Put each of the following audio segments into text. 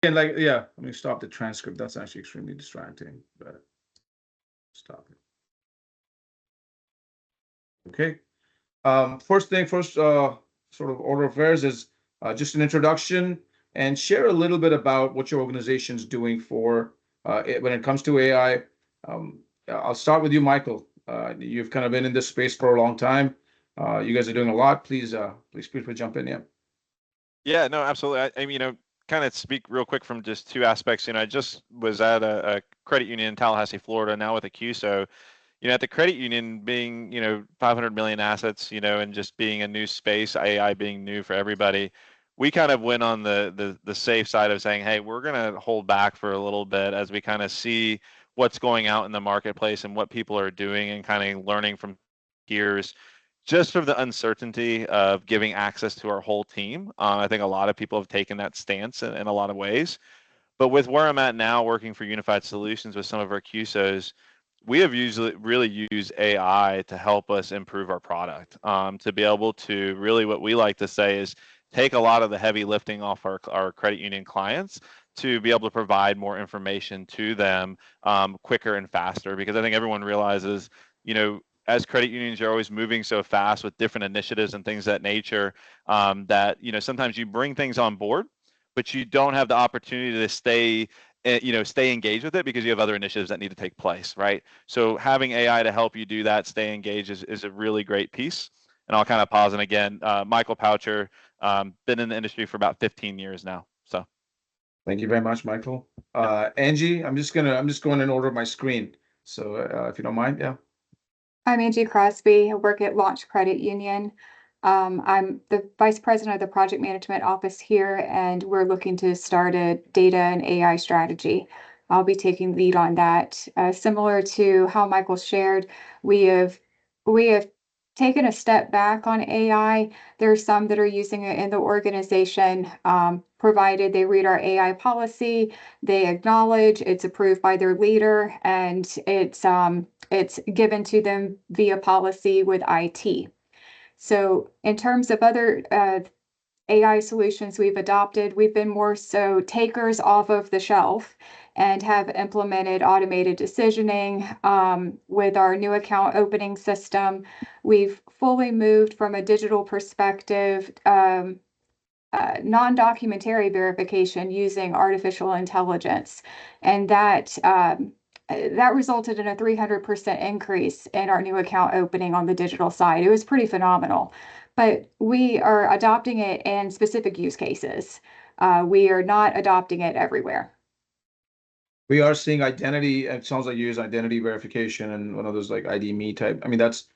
And like, yeah, let me stop the transcript. That's actually extremely distracting, but stop it. Okay. First thing first, sort of order of affairs is just an introduction and share a little bit about what your organization's doing for when it comes to AI. I'll start with you, Michael. You've kind of been in this space for a long time. You guys are doing a lot. Please jump in. Yeah. Yeah, no, absolutely. I mean, kind of speak real quick from just two aspects. I just was at a credit union in Tallahassee, Florida, now with a QSO. At the credit union being, 500 million assets, and just being a new space, AI being new for everybody, we kind of went on the safe side of saying, hey, we're going to hold back for a little bit as we kind of see what's going out in the marketplace and what people are doing and kind of learning from peers just from the uncertainty of giving access to our whole team. I think a lot of people have taken that stance in a lot of ways. But with where I'm at now, working for Unified Solutions with some of our QSOs, we have usually really used AI to help us improve our product. To be able to really, what we like to say is take a lot of the heavy lifting off our credit union clients to be able to provide more information to them quicker and faster. Because I think everyone realizes, as credit unions, you're always moving so fast with different initiatives and things of that nature, that sometimes you bring things on board, but you don't have the opportunity to stay engaged with it because you have other initiatives that need to take place, right? So having AI to help you do that, stay engaged, is a really great piece. And I'll kind of pause. And again, Michael Poucher, been in the industry for about 15 years now. So Thank you very much, Michael. Angie, I'm just going in order of my screen. So if you don't mind, yeah. I'm Angie Crosby. I work at Launch Credit Union. I'm the Vice President of the Project Management Office here, and we're looking to start a data and AI strategy. I'll be taking lead on that. Similar to how Michael shared, we have taken a step back on AI. There are some that are using it in the organization, provided they read our AI policy, they acknowledge it's approved by their leader, and it's given to them via policy with IT. So in terms of other AI solutions we've adopted, we've been more so takers off of the shelf and have implemented automated decisioning with our new account opening system. We've fully moved from a digital perspective, non-documentary verification using artificial intelligence, and that resulted in a 300% increase in our new account opening on the digital side. It was pretty phenomenal, but we are adopting it in specific use cases. We are not adopting it everywhere. We are seeing identity. It sounds like you use identity verification and one of those like ID.me type. I mean, that's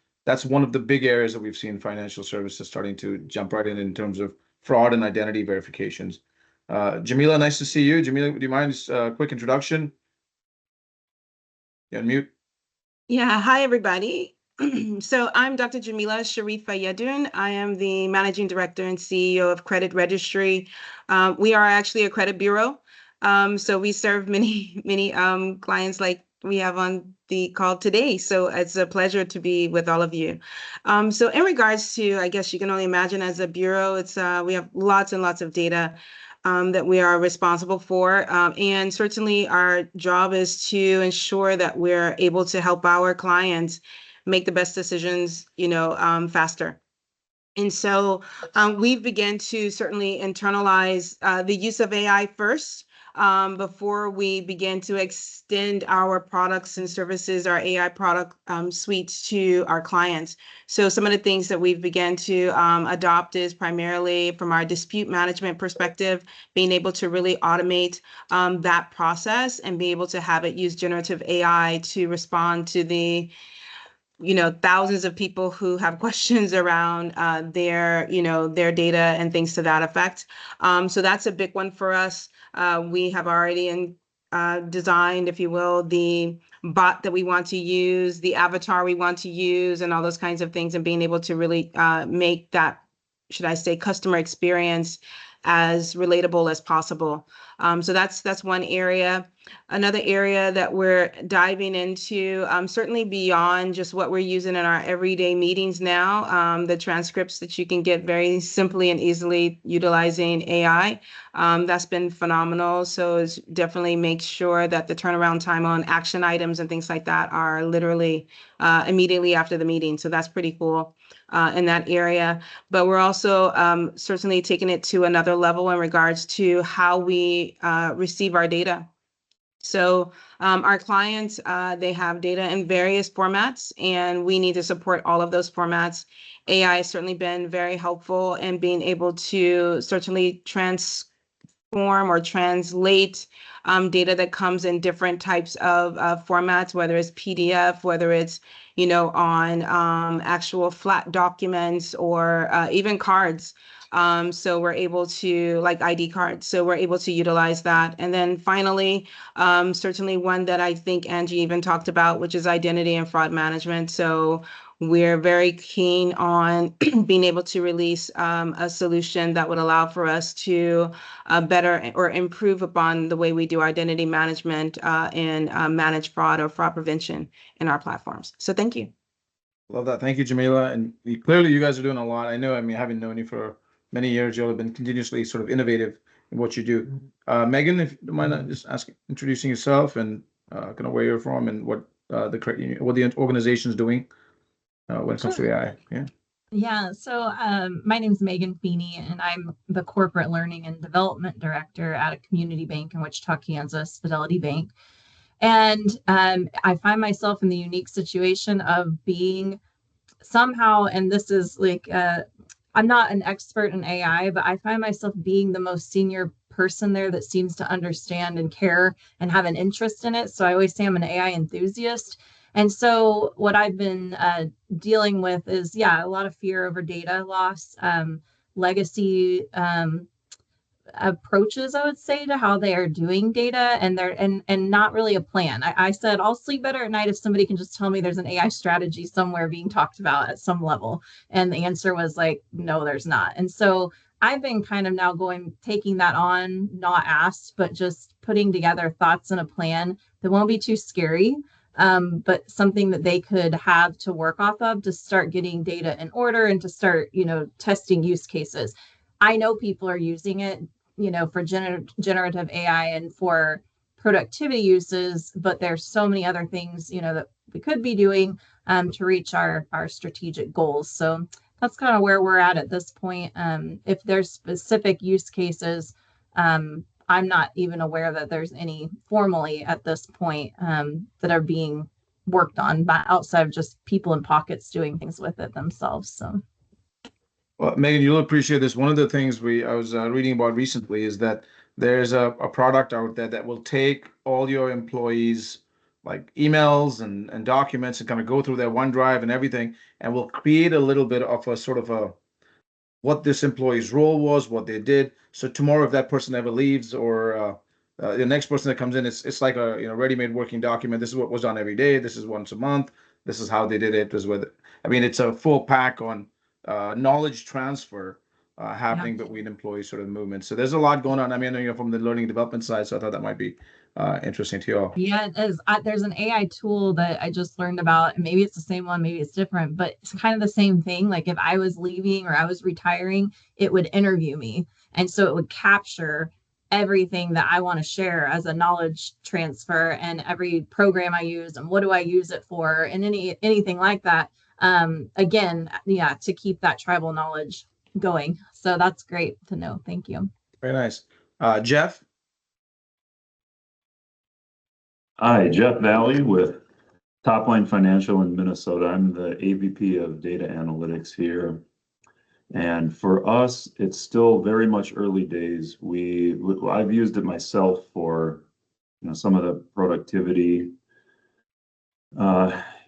one of the big areas that we've seen financial services starting to jump right in terms of fraud and identity verifications. Jamila, nice to see you. Jamila, do you mind just a quick introduction? You unmute. Yeah, hi everybody. So I'm Dr. Jamila Sharifa Yadun. I am the Managing Director and CEO of Credit Registry. We are actually a credit bureau. So we serve many clients like we have on the call today. So it's a pleasure to be with all of you. So in regards to, I guess you can only imagine as a bureau, we have lots and lots of data that we are responsible for. And certainly our job is to ensure that we're able to help our clients make the best decisions, faster. And so we've begun to certainly internalize the use of AI first before we begin to extend our products and services, our AI product suites to our clients. So some of the things that we've begun to adopt is primarily from our dispute management perspective, being able to really automate that process and be able to have it use generative AI to respond to the thousands of people who have questions around their data and things to that effect. So that's a big one for us. We have already designed, if you will, the bot that we want to use, the avatar we want to use, and all those kinds of things, and being able to really make that, should I say, customer experience as relatable as possible. So that's one area. Another area that we're diving into, certainly beyond just what we're using in our everyday meetings now, the transcripts that you can get very simply and easily utilizing AI. That's been phenomenal. So it's definitely make sure that the turnaround time on action items and things like that are literally immediately after the meeting. So that's pretty cool in that area. But we're also certainly taking it to another level in regards to how we receive our data. So our clients, they have data in various formats, and we need to support all of those formats. AI has certainly been very helpful in being able to certainly transform or translate data that comes in different types of formats, whether it's PDF, whether it's, on actual flat documents or even cards. So we're able to, like ID cards, so we're able to utilize that. And then finally, certainly one that I think Angie even talked about, which is identity and fraud management. So we're very keen on being able to release a solution that would allow for us to better or improve upon the way we do identity management and manage fraud or fraud prevention in our platforms. So thank you. Love that. Thank you, Jamila. And clearly you guys are doing a lot. I know, having known you for many years, you'll have been continuously sort of innovative in what you do. Megan, if you don't mind just introducing yourself and kind of where you're from and what the organization is doing when it comes to AI. Yeah. Yeah, so my name's Megan Feeney, and I'm the Corporate Learning and Development Director at a community bank in Wichita, Kansas, Fidelity Bank. And I find myself in the unique situation of being somehow, and this is like, I'm not an expert in AI, but I find myself being the most senior person there that seems to understand and care and have an interest in it. So I always say I'm an AI enthusiast. And so what I've been dealing with is, a lot of fear over data loss, legacy approaches, I would say, to how they are doing data, and not really a plan. I said I'll sleep better at night if somebody can just tell me there's an AI strategy somewhere being talked about at some level. And the answer was like, no, there's not. And so I've been kind of now taking that on, not asked, but just putting together thoughts and a plan that won't be too scary, but something that they could have to work off of to start getting data in order and to start, testing use cases. I know people are using it, for generative AI and for productivity uses, but there's so many other things, that we could be doing to reach our strategic goals. So that's kind of where we're at this point. If there's specific use cases, I'm not even aware that there's any formally at this point that are being worked on by outside of just people in pockets doing things with it themselves. So. Well, Megan, you'll appreciate this. One of the things I was reading about recently is that there's a product out there that will take all your employees' like emails and documents and kind of go through their OneDrive and everything, and will create a little bit of a sort of a what this employee's role was, what they did. So tomorrow, if that person ever leaves, or the next person that comes in, it's like a ready-made working document. This is what was done every day. This is once a month. This is how they did it. This is with. I mean, it's a full pack on knowledge transfer happening between employees, sort of movement. So there's a lot going on. I mean, from the learning and development side, so I thought that might be interesting to you all. Yeah, it is. There's an AI tool that I just learned about, and maybe it's the same one, maybe it's different, but it's kind of the same thing. Like if I was leaving or I was retiring, it would interview me. And so it would capture everything that I want to share as a knowledge transfer, and every program I use and what do I use it for, and anything like that. Again, to keep that tribal knowledge going. So that's great to know. Thank you. Very nice. Jeff? Hi, Jeff Valley with Topline Financial in Minnesota. I'm the AVP of Data Analytics here. And for us, it's still very much early days. I've used it myself for some of the productivity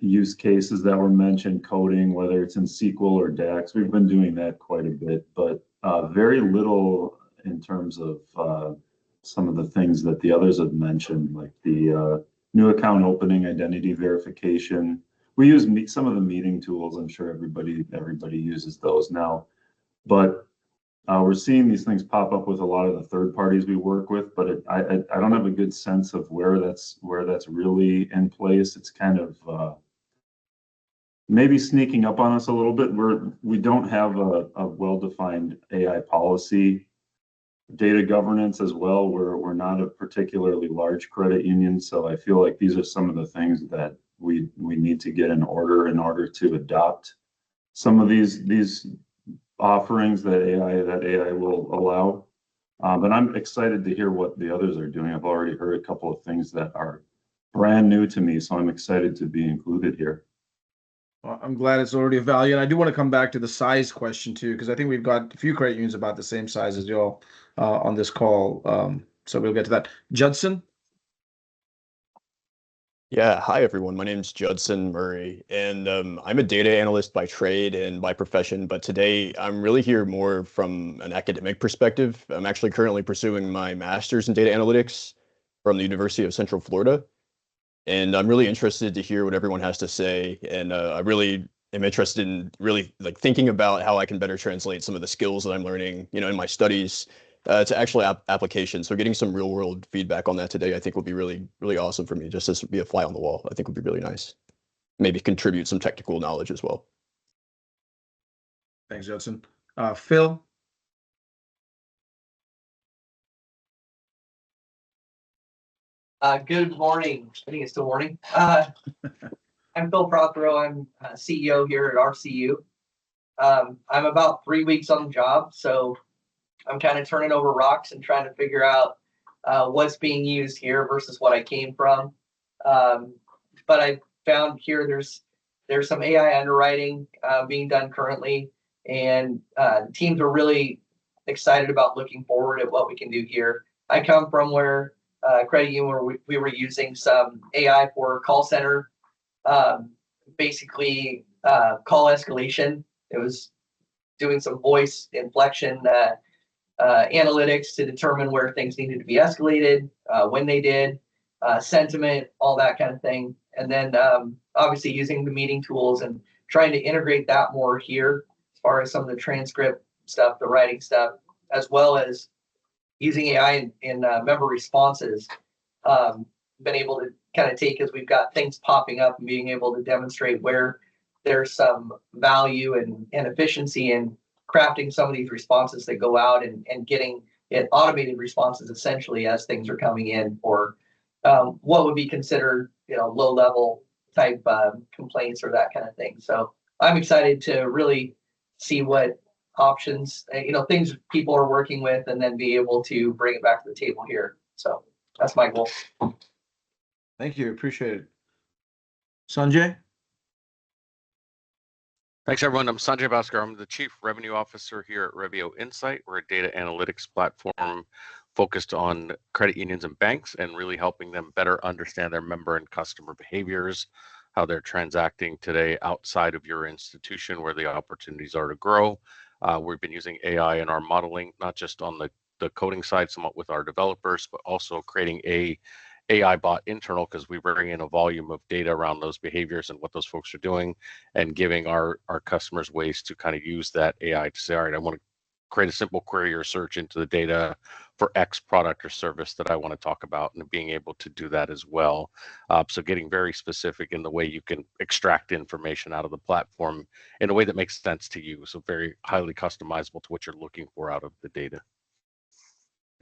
use cases that were mentioned, coding, whether it's in SQL or DAX. We've been doing that quite a bit, but very little in terms of some of the things that the others have mentioned, like the new account opening, identity verification. We use some of the meeting tools. I'm sure everybody uses those now, but We're seeing these things pop up with a lot of the third parties we work with, but I don't have a good sense of where that's really in place. It's kind of maybe sneaking up on us a little bit. We don't have a well-defined AI policy, data governance as well. We're not a particularly large credit union, so I feel like these are some of the things that we need to get in order to adopt some of these offerings that AI will allow. But I'm excited to hear what the others are doing. I've already heard a couple of things that are brand new to me, so I'm excited to be included here. Well, I'm glad it's already a value. And I do want to come back to the size question too, because I think we've got a few credit unions about the same size as y'all on this call. So we'll get to that. Judson? Yeah, hi everyone. My name's Judson Murray, and I'm a data analyst by trade and by profession, but today I'm really here more from an academic perspective. I'm actually currently pursuing my master's in data analytics from the University of Central Florida, and I'm really interested to hear what everyone has to say, and I really am interested in really like thinking about how I can better translate some of the skills that I'm learning, in my studies to actual application. So getting some real world feedback on that today, I think would be really, really awesome for me, just to be a fly on the wall. I think would be really nice. Maybe contribute some technical knowledge as well. Thanks, Judson. Phil? Good morning. I think it's still morning. I'm Phil Prothero. I'm CEO here at RCU. I'm about 3 weeks on the job, so I'm kind of turning over rocks and trying to figure out what's being used here versus what I came from. But I found here there's some AI underwriting being done currently, and teams are really excited about looking forward at what we can do here. I come from where credit union where we were using some AI for call center, basically call escalation. It was doing some voice inflection analytics to determine where things needed to be escalated, when they did, sentiment, all that kind of thing. And then obviously using the meeting tools and trying to integrate that more here as far as some of the transcript stuff, the writing stuff, as well as using AI in member responses. Been able to kind of take as we've got things popping up and being able to demonstrate where there's some value and efficiency in crafting some of these responses that go out and getting it automated responses essentially as things are coming in for what would be considered low level type complaints or that kind of thing. So I'm excited to really see what options things people are working with and then be able to bring it back to the table here. So that's my goal. Thank you. Appreciate it. Sanjay? Thanks, everyone. I'm Sanjay Bhaskar. I'm the Chief Revenue Officer here at Revio Insight. We're a data analytics platform focused on credit unions and banks and really helping them better understand their member and customer behaviors, how they're transacting today outside of your institution, where the opportunities are to grow. We've been using AI in our modeling, not just on the coding side, somewhat with our developers, but also creating a AI bot internal, because we bring in a volume of data around those behaviors and what those folks are doing, and giving our customers ways to kind of use that AI to say, all right, I want to create a simple query or search into the data for X product or service that I want to talk about, and being able to do that as well. So getting very specific in the way you can extract information out of the platform in a way that makes sense to you. So very highly customizable to what you're looking for out of the data.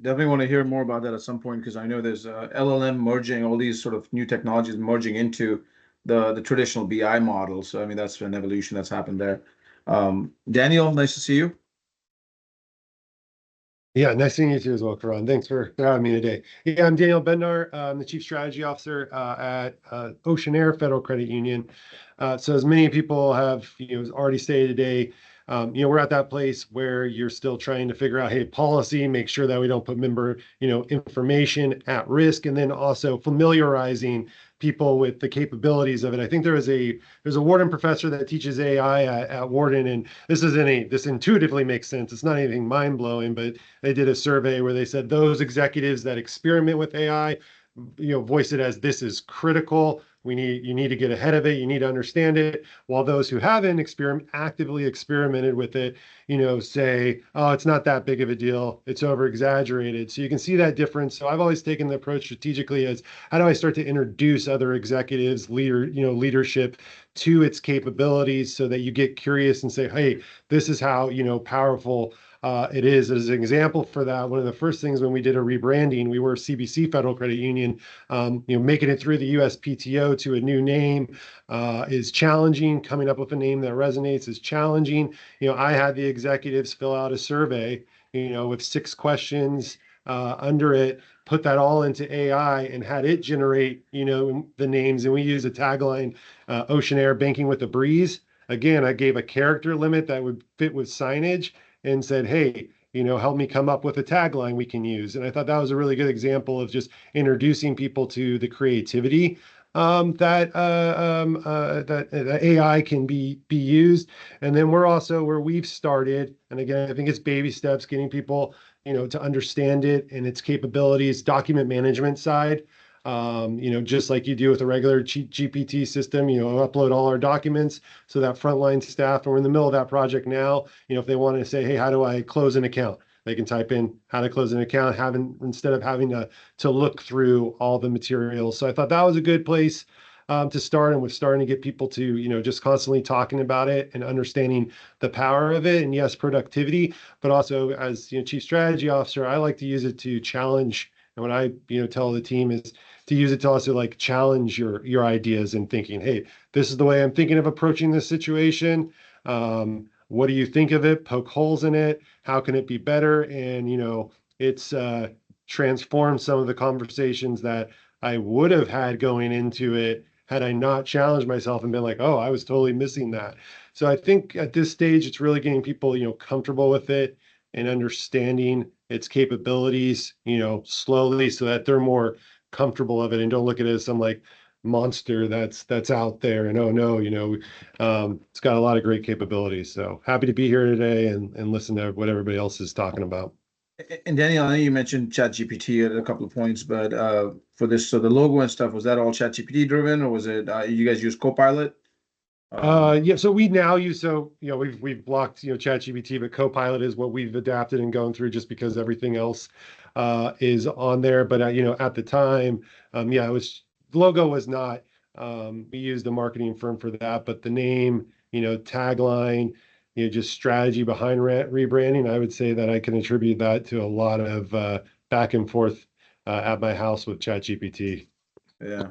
I definitely want to hear more about that at some point, because I know there's LLM merging, all these sort of new technologies merging into the traditional BI model. So I mean, that's an evolution that's happened there. Daniel, nice to see you. Yeah, nice seeing you too as well, Karan. Thanks for having me today. Yeah, I'm Daniel Bednar. I'm the Chief Strategy Officer at Ocean Air Federal Credit Union. So as many people have already stated today, we're at that place where you're still trying to figure out, hey, policy, make sure that we don't put member, information at risk, and then also familiarizing people with the capabilities of it. I think there's a Wharton professor that teaches AI at Wharton, and this intuitively makes sense. It's not anything mind blowing, but they did a survey where they said those executives that experiment with AI, voice it as this is critical you need to get ahead of it. You need to understand it. While those who haven't actively experimented with it, say, oh, it's not that big of a deal. It's over exaggerated. So you can see that difference. So I've always taken the approach strategically as how do I start to introduce other executives, leadership to its capabilities so that you get curious and say, hey, this is how, powerful it is. As an example for that, one of the first things when we did a rebranding, we were CBC Federal Credit Union, making it through the USPTO to a new name is challenging. Coming up with a name that resonates is challenging. I had the executives fill out a survey, with 6 questions under it, put that all into AI and had it generate, the names. And we use a tagline, Ocean Air Banking with a Breeze. Again, I gave a character limit that would fit with signage and said, hey, help me come up with a tagline we can use. And I thought that was a really good example of just introducing people to the creativity that AI can be used. And then we're also where we've started, and again, I think it's baby steps, getting people, to understand it and its capabilities, document management side. Just like you do with a regular GPT system, upload all our documents so that frontline staff, and we're in the middle of that project now, if they want to say, hey, how do I close an account? They can type in how to close an account, instead of having to look through all the materials. So I thought that was a good place to start, and we're starting to get people to, just constantly talking about it and understanding the power of it. And yes, productivity, but also as chief strategy officer, I like to use it to challenge. And what I tell the team is to use it to also like challenge your ideas and thinking, hey, this is the way I'm thinking of approaching this situation. What do you think of it? Poke holes in it. How can it be better? And it's transformed some of the conversations that I would have had going into it had I not challenged myself and been like, oh, I was totally missing that. So I think at this stage, it's really getting people, comfortable with it and understanding its capabilities, slowly, so that they're more comfortable of it and don't look at it as some like monster that's out there. And oh no, it's got a lot of great capabilities. So happy to be here today and listen to what everybody else is talking about. And Daniel, I know you mentioned ChatGPT at a couple of points, but for this, so the logo and stuff, was that all ChatGPT driven, or was it you guys use Copilot? Yeah, so we now use, we've blocked, ChatGPT, but Copilot is what we've adapted and going through just because everything else is on there. But at the time, yeah, the logo was not, we used a marketing firm for that, but the name, tagline, just strategy behind rebranding, I would say that I can attribute that to a lot of back and forth at my house with ChatGPT. Yeah.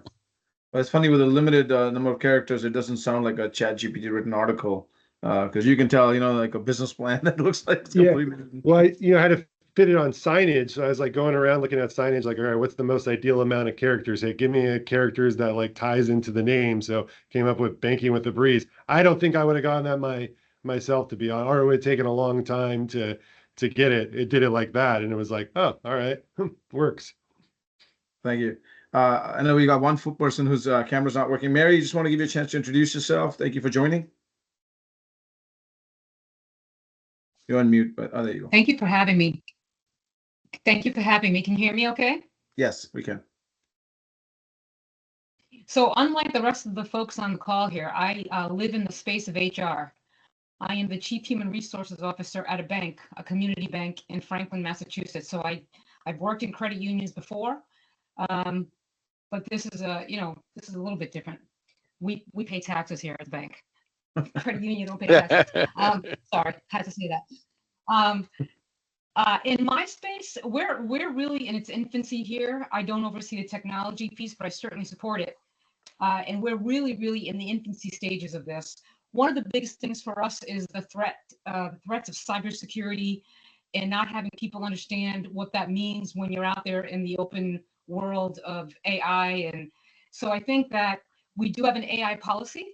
Well, it's funny, with a limited number of characters, it doesn't sound like a ChatGPT written article, because you can tell, like a business plan that looks like it's Yeah. completely different. Well, I had to fit it on signage. So I was like going around looking at signage, like, all right, what's the most ideal amount of characters? Hey, give me a characters that like ties into the name. So came up with Banking with the Breeze. I don't think I would have gotten that myself, to be honest, or it would have taken a long time to get it. It did it like that. And it was like, oh, all right, works. Thank you. I know we got one person whose camera's not working. Mary, you just want to give you a chance to introduce yourself. Thank you for joining. You're on mute, but there you go. Thank you for having me. Thank you for having me. Can you hear me okay? Yes, we can. So unlike the rest of the folks on the call here, I live in the space of HR. I am the Chief Human Resources Officer at a bank, a community bank in Franklin, Massachusetts. So I've worked in credit unions before, but this is a little bit different. We pay taxes here at the bank. Credit union don't pay taxes. Sorry, had to say that. In my space, we're really in its infancy here. I don't oversee the technology piece, but I certainly support it. And we're really, really in the infancy stages of this. One of the biggest things for us is the threats of cybersecurity and not having people understand what that means when you're out there in the open world of AI. And so I think that we do have an AI policy,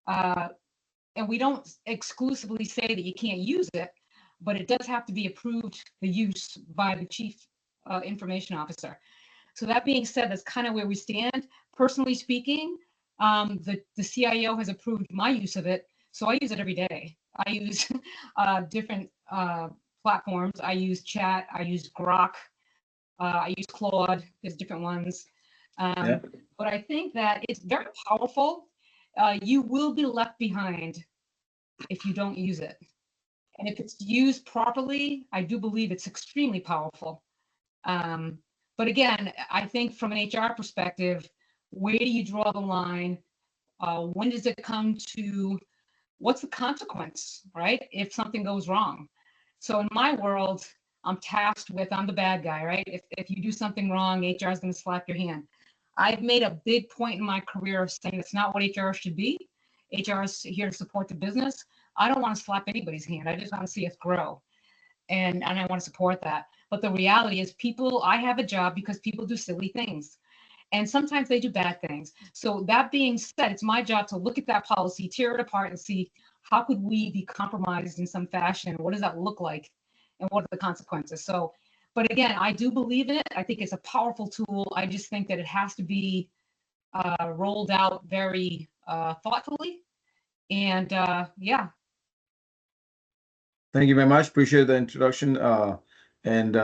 and we don't exclusively say that you can't use it, but it does have to be approved, the use, by the chief information officer. So that being said, that's kind of where we stand. Personally speaking, the CIO has approved my use of it, so I use it every day. I use different platforms. I use Chat, I use Grok, I use Claude, there's different ones. Yeah. But I think that it's very powerful. You will be left behind if you don't use it. And if it's used properly, I do believe it's extremely powerful. But again, I think from an HR perspective, where do you draw the line? When does it come to what's the consequence, right? If something goes wrong. So in my world, I'm tasked with, I'm the bad guy, right? If you do something wrong, HR is going to slap your hand. I've made a big point in my career of saying it's not what HR should be. HR is here to support the business. I don't want to slap anybody's hand. I just want to see us grow. And I want to support that. But the reality is I have a job because people do silly things. And sometimes they do bad things. So that being said, it's my job to look at that policy, tear it apart and see how could we be compromised in some fashion? What does that look like? And what are the consequences? So, but again, I do believe in it. I think it's a powerful tool. I just think that it has to be rolled out very thoughtfully. And yeah. Thank you very much. Appreciate the introduction. And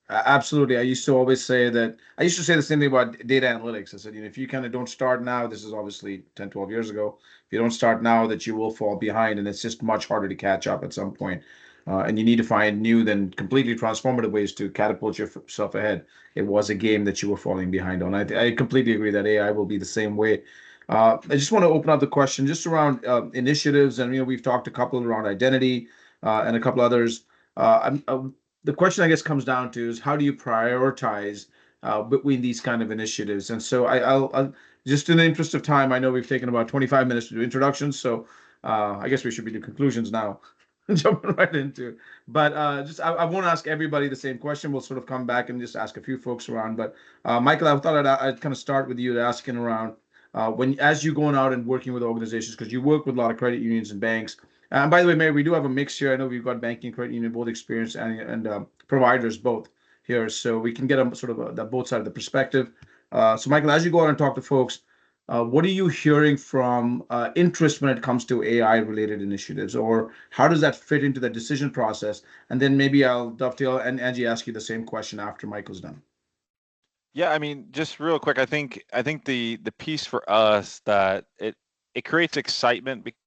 absolutely, I used to always say that I used to say the same thing about data analytics. I said, if you kind of don't start now, this is obviously 10, 12 years ago. If you don't start now, that you will fall behind, and it's just much harder to catch up at some point. And you need to find new, then completely transformative ways to catapult yourself ahead. It was a game that you were falling behind on. I completely agree that AI will be the same way. I just want to open up the question just around initiatives, and we've talked a couple around identity and a couple others. The question I guess comes down to is how do you prioritize between these kind of initiatives? And so I'll just in the interest of time, I know we've taken about 25 minutes to do introductions, so I guess we should be doing conclusions now. Jumping right into, but I won't ask everybody the same question. We'll sort of come back and just ask a few folks around. But Michael, I thought I'd kind of start with you asking around as you're going out and working with organizations, because you work with a lot of credit unions and banks. And by the way, Mary, we do have a mix here. I know we've got banking, credit union, both experience and providers both here, so we can get a sort of the both sides of the perspective. So, Michael, as you go out and talk to folks, what are you hearing from interest when it comes to AI-related initiatives, or how does that fit into the decision process? And then maybe I'll dovetail and Angie ask you the same question after Michael's done. Yeah, I mean, just real quick, I think the piece for us that it creates excitement because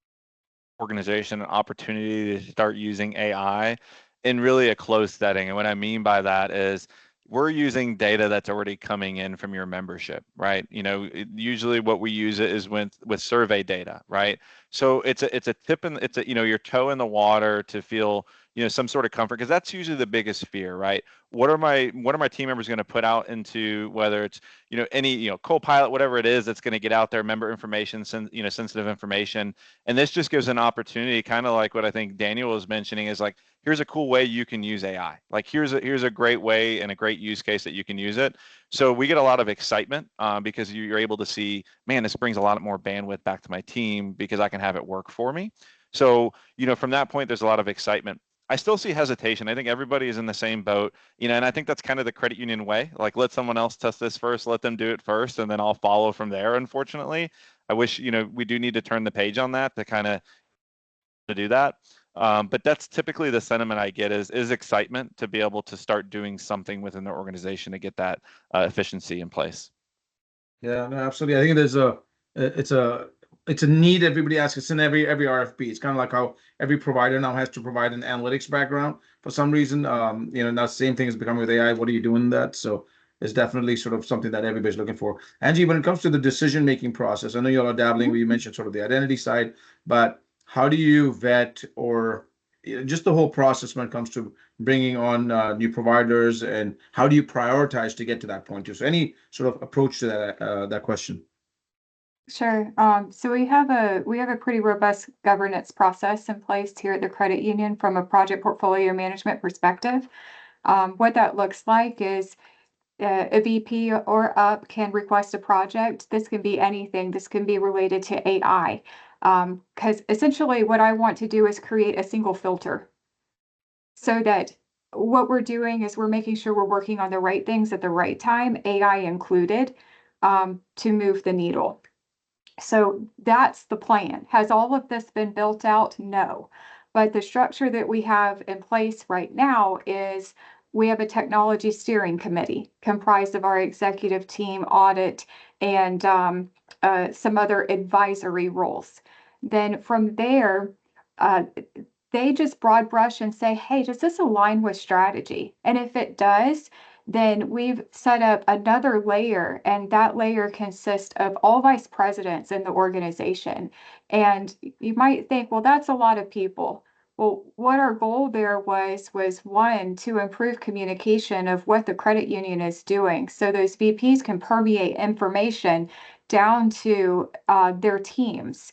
organization an opportunity to start using AI in really a closed setting. And what I mean by that is we're using data that's already coming in from your membership, right? Usually what we use it is with survey data, right? So it's a tip in it's a your toe in the water to feel some sort of comfort, because that's usually the biggest fear, right? What are my team members going to put out into, whether it's any co-pilot, whatever it is that's going to get out there, member information, sensitive information. And this just gives an opportunity, kind of like what I think Daniel was mentioning, is like, here's a cool way you can use AI. Like here's a great way and a great use case that you can use it. So we get a lot of excitement because you're able to see, man, this brings a lot more bandwidth back to my team because I can have it work for me. So from that point, there's a lot of excitement. I still see hesitation. I think everybody is in the same boat, and I think that's kind of the credit union way. Like, let someone else test this first, let them do it first, and then I'll follow from there. Unfortunately, I wish, we do need to turn the page on that to kind of to do that. But that's typically the sentiment I get is excitement to be able to start doing something within the organization to get that efficiency in place. Yeah, no, absolutely. I think it's a need everybody asks. It's in every RFP. It's kind of like how every provider now has to provide an analytics background for some reason. That same thing is becoming with AI. What are you doing that? So it's definitely sort of something that everybody's looking for. Angie, when it comes to the decision-making process, I know you're dabbling where you mentioned sort of the identity side, but how do you vet or just the whole process when it comes to bringing on new providers, and how do you prioritize to get to that point too? So any sort of approach to that question? Sure. So we have a pretty robust governance process in place here at the credit union from a project portfolio management perspective. What that looks like is a VP or up can request a project. This can be anything. This can be related to AI. Because essentially what I want to do is create a single filter so that what we're doing is we're making sure we're working on the right things at the right time, AI included, to move the needle. So that's the plan. Has all of this been built out? No. But the structure that we have in place right now is we have a technology steering committee comprised of our executive team, audit, and some advisory roles. Then from there, they just broad brush and say, hey, does this align with strategy? And if it does, then we've set up another layer, and that layer consists of all vice presidents in the organization. And you might think, well, that's a lot of people. Well, what our goal there was one, to improve communication of what the credit union is doing, so those VPs can permeate information down to their teams.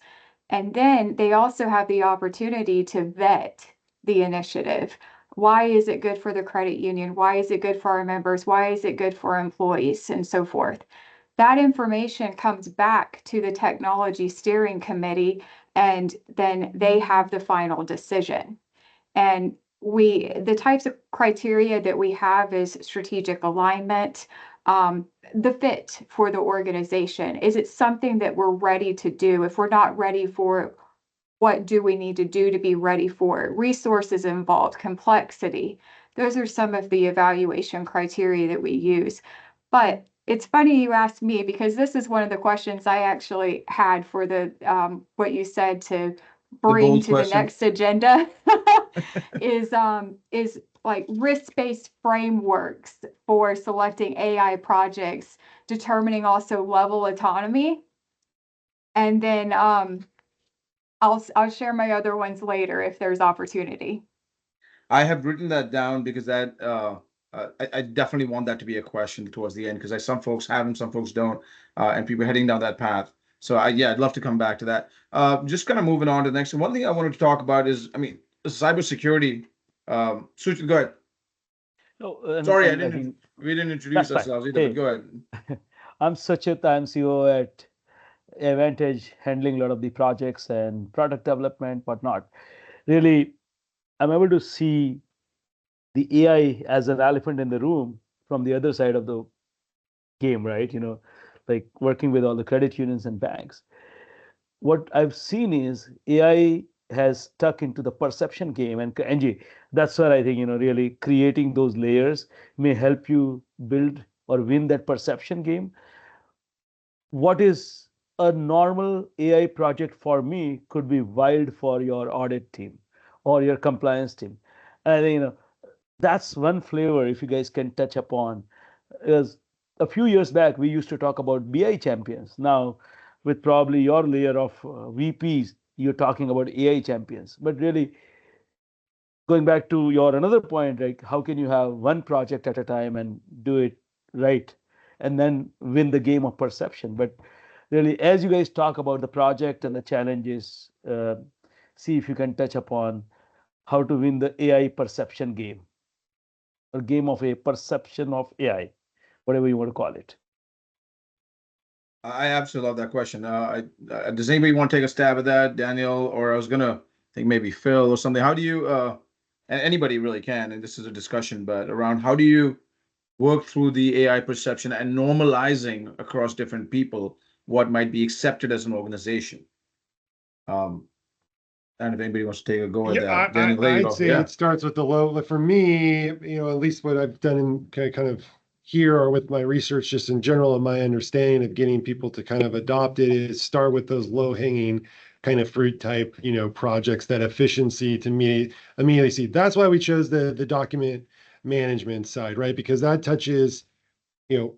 And then they also have the opportunity to vet the initiative. Why is it good for the credit union? Why is it good for our members? Why is it good for employees, and so forth? That information comes back to the technology steering committee, and then they have the final decision. And the types of criteria that we have is strategic alignment, the fit for the organization. Is it something that we're ready to do? If we're not ready for it, what do we need to do to be ready for it? Resources involved, complexity. Those are some of the evaluation criteria that we use. But it's funny you asked me, because this is one of the questions I actually had for the what you said to bring bold to the question. next agenda is like risk-based frameworks for selecting AI projects, determining also level autonomy. And then I'll share my other ones later if there's opportunity. I have written that down because that I definitely want that to be a question towards the end, because some folks have them, some folks don't, and people are heading down that path. So I'd love to come back to that. Just kind of moving on to the next one. One thing I wanted to talk about is, cybersecurity. Suchit, go ahead. No, Sorry, and I think we didn't introduce that's fine. ourselves either, but Hey, go ahead. I'm Sachit. I'm CEO at Advantage, handling a lot of the projects and product development, whatnot. Really, I'm able to see the AI as an elephant in the room from the other side of the game, right? Like working with all the credit unions and banks. What I've seen is AI has stuck into the perception game, and Angie, that's where I think really creating those layers may help you build or win that perception game. What is a normal AI project for me could be wild for your audit team or your compliance team. And I think that's one flavor if you guys can touch upon. Is a few years back we used to talk about BI champions. Now, with probably your layer of VPs, you're talking about AI champions. But really, going back to your another point, like how can you have one project at a time and do it right, and then win the game of perception? But really, as you guys talk about the project and the challenges, see if you can touch upon how to win the AI perception game, or game of a perception of AI, whatever you want to call it. I absolutely love that question. Does anybody want to take a stab at that, Daniel? Or I was gonna think maybe Phil or something. How do you, and anybody really can, and this is a discussion, but around how do you work through the AI perception and normalizing across different people what might be accepted as an organization? I don't know if anybody wants to take a go at that. Daniel, there you I'd go. say Yeah. it starts with the low. Like for me, at least what I've done in kind of here or with my research, just in general, and my understanding of getting people to kind of adopt it is start with those low hanging kind of fruit type, projects that efficiency to me immediately see. That's why we chose the document management side, right? Because that touches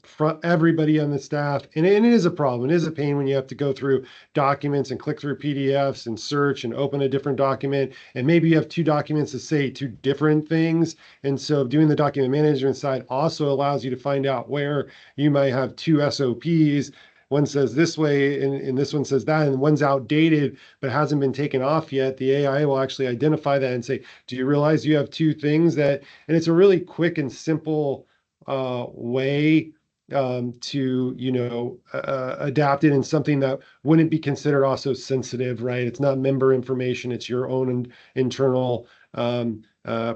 from everybody on the staff. And it is a problem. It is a pain when you have to go through documents and click through PDFs and search and open a different document. And maybe you have two documents that say two different things. And so doing the document management side also allows you to find out where you might have two SOPs. One says this way and this one says that, and one's outdated but hasn't been taken off yet. The AI will actually identify that and say, do you realize you have two things that, and it's a really quick and simple way to adapt it in something that wouldn't be considered also sensitive, right? It's not member information, it's your own internal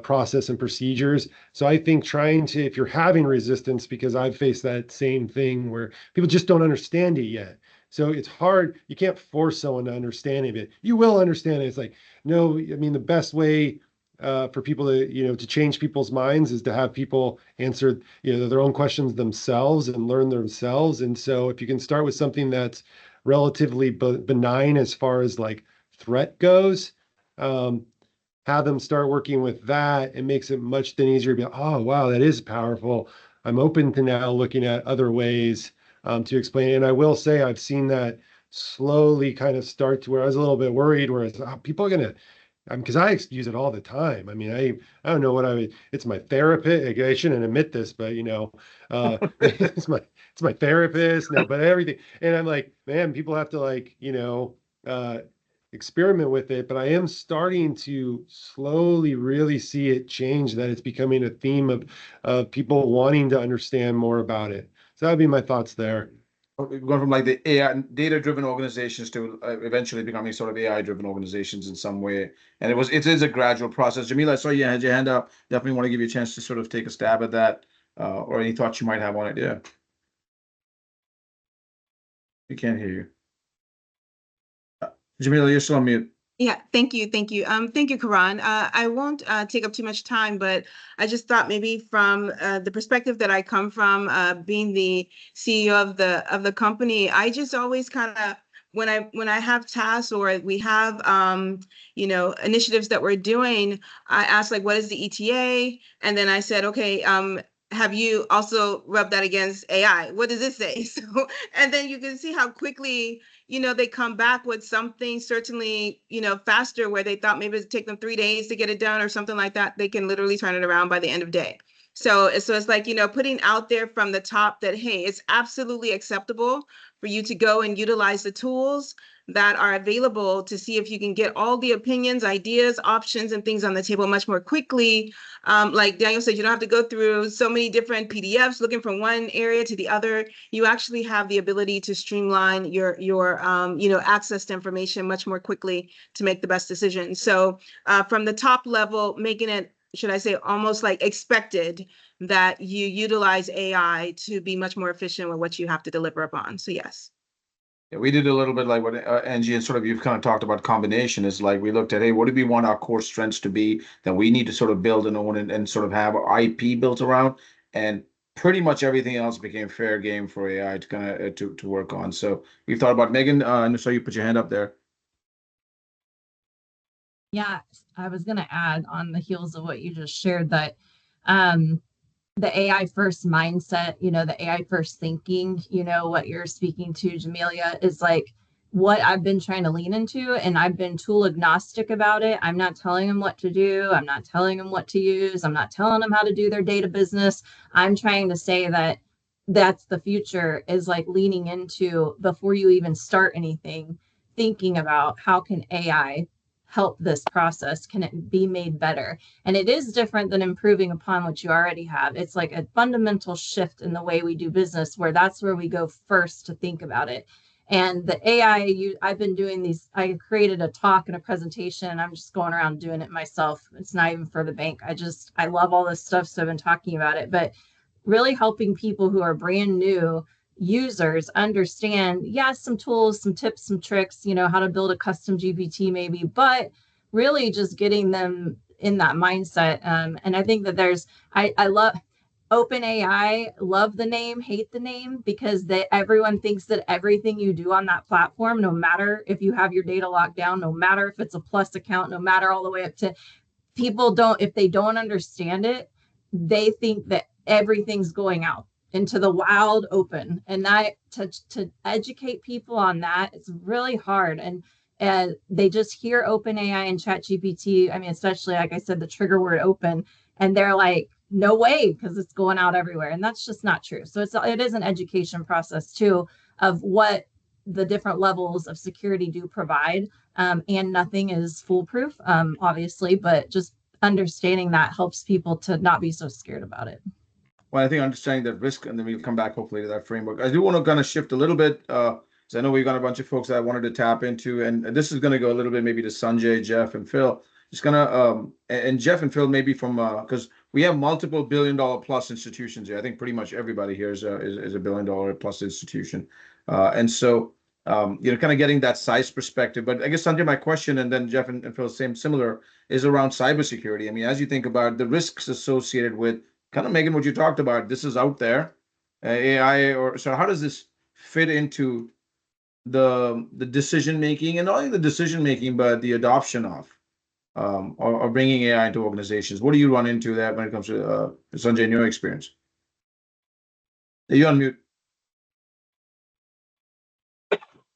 process and procedures. So I think trying to, if you're having resistance, because I've faced that same thing where people just don't understand it yet. So it's hard. You can't force someone to understand it. You will understand it. It's like, no, I mean, the best way for people to change people's minds is to have people answer, their own questions themselves and learn themselves. And so if you can start with something that's relatively benign as far as like threat goes, have them start working with that. It makes it much then easier to be like, oh, wow, that is powerful. I'm open to now looking at other ways to explain it. And I will say I've seen that slowly kind of start to where I was a little bit worried, where it's, people are going to, because I use it all the time. I mean, I don't know what it's my therapist. I shouldn't admit this, but it's my therapist. No, but everything. And I'm like, man, people have to uh, experiment with it, but I am starting to slowly really see it change, that it's becoming a theme of people wanting to understand more about it. So that would be my thoughts there. Going from like the AI data-driven organizations to eventually becoming sort of AI-driven organizations in some way. And it is a gradual process. Jamila, I saw you had your hand up. Definitely want to give you a chance to sort of take a stab at that, or any thoughts you might have on it. Yeah. We can't hear you. Jamila, you're still on mute. Yeah, thank you. Thank you, Karan. I won't take up too much time, but I just thought maybe from the perspective that I come from, being the CEO of the company, I just always kind of, when I have tasks or we have initiatives that we're doing, I ask like, what is the ETA? And then I said, okay, have you also rubbed that against AI? What does it say? So, and then you can see how quickly they come back with something certainly, faster, where they thought maybe it'd take them 3 days to get it done or something like that. They can literally turn it around by the end of day. So it's like, putting out there from the top that, hey, it's absolutely acceptable for you to go and utilize the tools that are available to see if you can get all the opinions, ideas, options, and things on the table much more quickly. Like Daniel said, you don't have to go through so many different PDFs looking from one area to the other. You actually have the ability to streamline your access to information much more quickly to make the best decision. So from the top level, making it, should I say, almost like expected that you utilize AI to be much more efficient with what you have to deliver upon. So yes. Yeah, we did a little bit like what Angie and sort of you've kind of talked about combination is like we looked at, hey, what do we want our core strengths to be that we need to sort of build and own and sort of have our IP built around, and pretty much everything else became fair game for AI to kind of to work on. So we've thought about Megan, and I saw you put your hand up there. Yeah, I was going to add on the heels of what you just shared that the AI first mindset, the AI first thinking, what you're speaking to, Jamelia, is like what I've been trying to lean into, and I've been tool agnostic about it. I'm not telling them what to do. I'm not telling them what to use. I'm not telling them how to do their data business. I'm trying to say that that's the future, is like leaning into, before you even start anything, thinking about how can AI help this process? Can it be made better? And it is different than improving upon what you already have. It's like a fundamental shift in the way we do business, where that's where we go first to think about it. And the AI, I've been doing these, I created a talk and a presentation, and I'm just going around doing it myself. It's not even for the bank. I love all this stuff, so I've been talking about it, but really helping people who are brand new users understand, yes, some tools, some tips, some tricks, how to build a custom GPT maybe, but really just getting them in that mindset. And I think that I love OpenAI, love the name, hate the name, because everyone thinks that everything you do on that platform, no matter if you have your data locked down, no matter if it's a plus account, no matter all the way up to, people don't, if they don't understand it, they think that everything's going out into the wild open, and that to educate people on that, it's really hard. And they just hear OpenAI and ChatGPT. I mean, especially like I said, the trigger word open, and they're like, no way, because it's going out everywhere, and that's just not true. So it is an education process too, of what the different levels of security do provide, and nothing is foolproof, obviously, but just understanding that helps people to not be so scared about it. Well, I think understanding that risk, and then we'll come back hopefully to that framework. I do want to kind of shift a little bit, because I know we've got a bunch of folks that I wanted to tap into, and this is going to go a little bit maybe to Sanjay, Jeff, and Phil. Just gonna and Jeff and Phil maybe from because we have multiple billion-dollar plus institutions here. I think pretty much everybody here is a billion-dollar plus institution, and so kind of getting that size perspective. But I guess, Sanjay, my question, and then Jeff and Phil, similar, is around cybersecurity. I mean, as you think about the risks associated with kind of, Megan, what you talked about, this is out there, AI, or so how does this fit into the decision making, and not only the decision making, but the adoption of or bringing AI into organizations? What do you run into that when it comes to Sanjay, in your experience? You're on mute.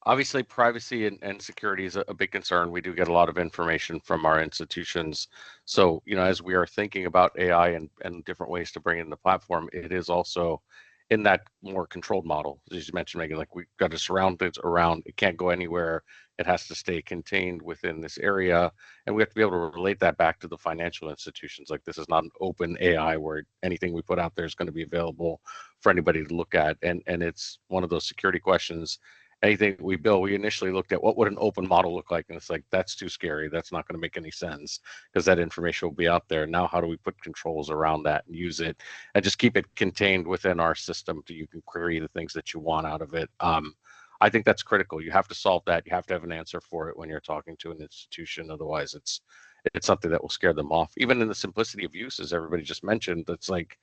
Obviously, privacy and security is a big concern. We do get a lot of information from our institutions. So, as we are thinking about AI and different ways to bring it in the platform, it is also in that more controlled model. As you mentioned, Megan, like we've got to surround things around. It can't go anywhere. It has to stay contained within this area. And we have to be able to relate that back to the financial institutions. Like this is not an open AI where anything we put out there is going to be available for anybody to look at. And it's one of those security questions. Anything we build, we initially looked at what would an open model look like, and it's like that's too scary. That's not going to make any sense because that information will be out there. Now, how do we put controls around that and use it, and just keep it contained within our system so you can query the things that you want out of it? I think that's critical. You have to solve that. You have to have an answer for it when you're talking to an institution. Otherwise, it's something that will scare them off. Even in the simplicity of use, as everybody just mentioned, that's like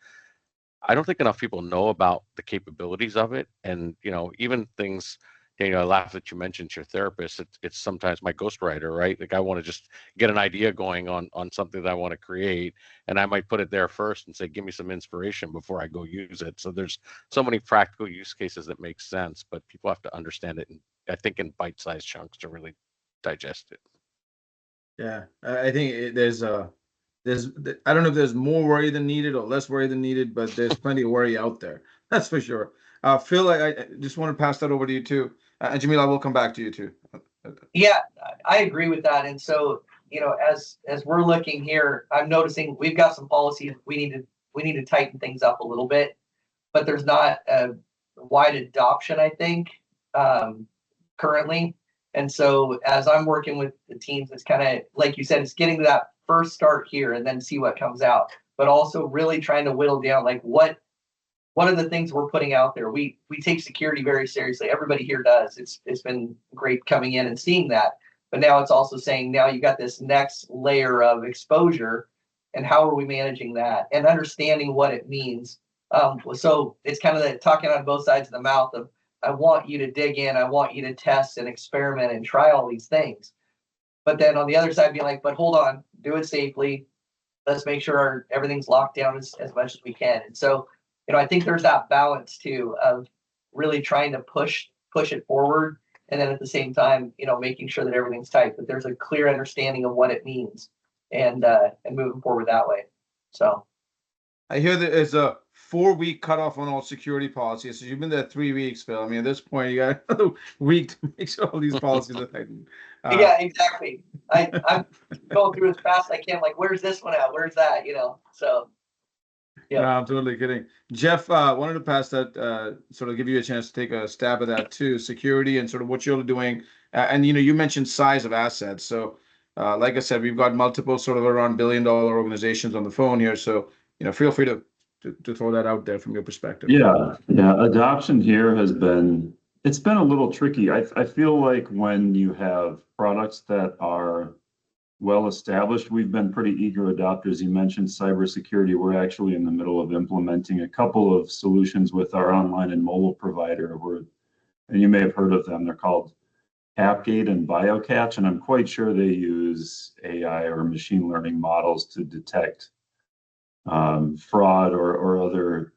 I don't think enough people know about the capabilities of it, and even things. I laugh that you mentioned your therapist. It's sometimes my ghostwriter, right? Like I want to just get an idea going on something that I want to create, and I might put it there first and say, "Give me some inspiration before I go use it." So there's so many practical use cases that make sense, but people have to understand it, I think, in bite-sized chunks to really digest it. Yeah, I think there's I don't know if there's more worry than needed or less worry than needed, but there's plenty of worry out there. That's for sure. Phil, I just want to pass that over to you too. And Jamil, I will come back to you too. Yeah, I agree with that. And so, as we're looking here, I'm noticing we've got some policies we need to tighten things up a little bit, but there's not a wide adoption, I think, currently. And so as I'm working with the teams, it's kind of like you said, it's getting to that first start here and then see what comes out, but also really trying to whittle down like what are the things we're putting out there. We take security very seriously. Everybody here does. It's been great coming in and seeing that. But now it's also saying now you got this next layer of exposure, and how are we managing that and understanding what it means. So it's kind of the talking on both sides of the mouth of I want you to dig in, I want you to test and experiment and try all these things. But then on the other side, be like, but hold on, do it safely. Let's make sure everything's locked down as much as we can. And so, I think there's that balance too of really trying to push it forward, and then at the same time, making sure that everything's tight, but there's a clear understanding of what it means, and moving forward that way. So I hear that there's a 4-week cutoff on all security policies. So you've been there 3 weeks, Phil. I mean, at this point, you got another week to make sure all these policies are tightened. yeah, exactly. I'm going through as fast as I can. Like, where's this one at? Where's that? So. Yeah, no, I'm totally kidding. Jeff, wanted to pass that, sort of give you a chance to take a stab at that too, security and sort of what you're doing. And you mentioned size of assets. So, like I said, we've got multiple sort of around billion-dollar organizations on the phone here. So, feel free to throw that out there from your perspective. Yeah. Adoption here it's been a little tricky. I feel like when you have products that are well established, we've been pretty eager adopters. You mentioned cybersecurity. We're actually in the middle of implementing a couple of solutions with our online and mobile provider. And you may have heard of them. They're called AppGate and BioCatch, and I'm quite sure they use AI or machine learning models to detect fraud or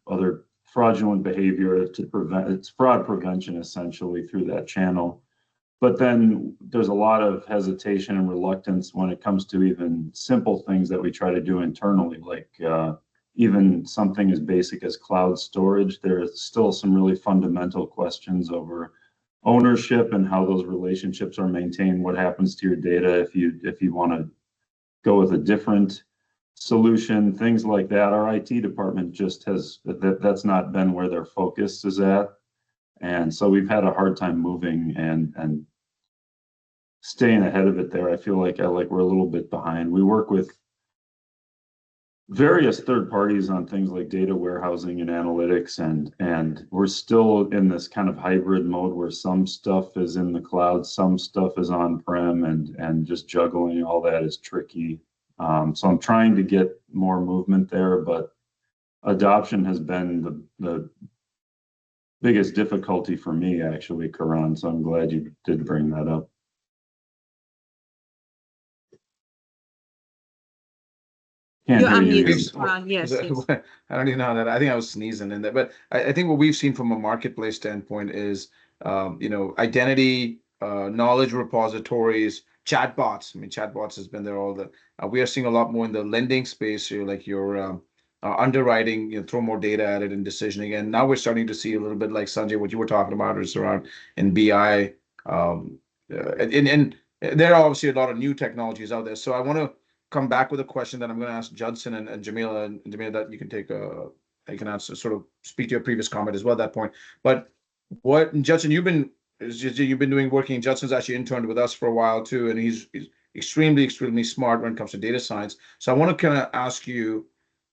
other fraudulent behavior to prevent. It's fraud prevention essentially through that channel. But then there's a lot of hesitation and reluctance when it comes to even simple things that we try to do internally, like even something as basic as cloud storage. There's still some really fundamental questions over ownership and how those relationships are maintained. What happens to your data if you want to go with a different solution, things like that. Our IT department just that's not been where their focus is at. And so we've had a hard time moving and staying ahead of it there. I feel like we're a little bit behind. We work with various third parties on things like data warehousing and analytics, and we're still in this kind of hybrid mode where some stuff is in the cloud, some stuff is on-prem, and just juggling all that is tricky. So I'm trying to get more movement there, but adoption has been the biggest difficulty for me, actually, Karan. So I'm glad you did bring that up. Can't You're hear on you. mute, Ron. Yes, yes. I don't even know that. I think I was sneezing in there, but I think what we've seen from a marketplace standpoint is, identity, knowledge repositories, chatbots. I mean, chatbots has been there all the. We are seeing a lot more in the lending space. So like your underwriting, throw more data at it and decisioning. And now we're starting to see a little bit like Sanjay, what you were talking about is around in BI. And there are obviously a lot of new technologies out there. So I want to come back with a question that I'm going to ask Judson and Jamila, and Jamila, that you can take you can answer, sort of speak to your previous comment as well at that point. But what, Judson, you've been doing working. Judson's actually interned with us for a while too, and he's extremely smart when it comes to data science. So I want to kind of ask you,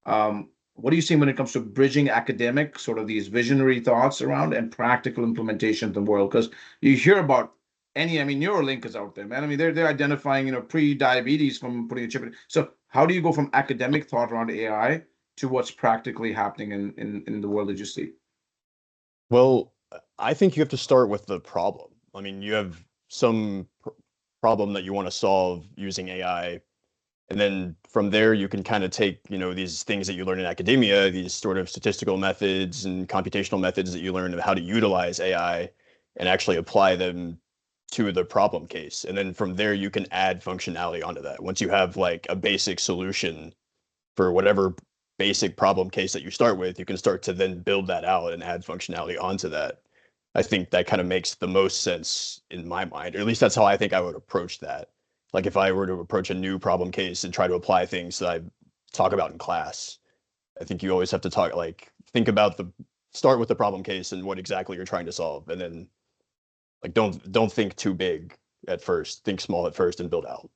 what do you see when it comes to bridging academic, sort of these visionary thoughts around, and practical implementation of the world? Because you hear about I mean, Neuralink is out there, man. I mean, they're identifying, pre-diabetes from putting a chip in. So how do you go from academic thought around AI to what's practically happening in the world that you see? Well, I think you have to start with the problem. I mean, you have some problem that you want to solve using AI, and then from there you can kind of take, these things that you learn in academia, these sort of statistical methods and computational methods that you learn of how to utilize AI, and actually apply them to the problem case. And then from there you can add functionality onto that. Once you have like a basic solution for whatever basic problem case that you start with, you can start to then build that out and add functionality onto that. I think that kind of makes the most sense in my mind, or at least that's how I think I would approach that. Like if I were to approach a new problem case and try to apply things that I talk about in class, I think you always have to think about start with the problem case and what exactly you're trying to solve. And then don't think too big at first, think small at first and build out.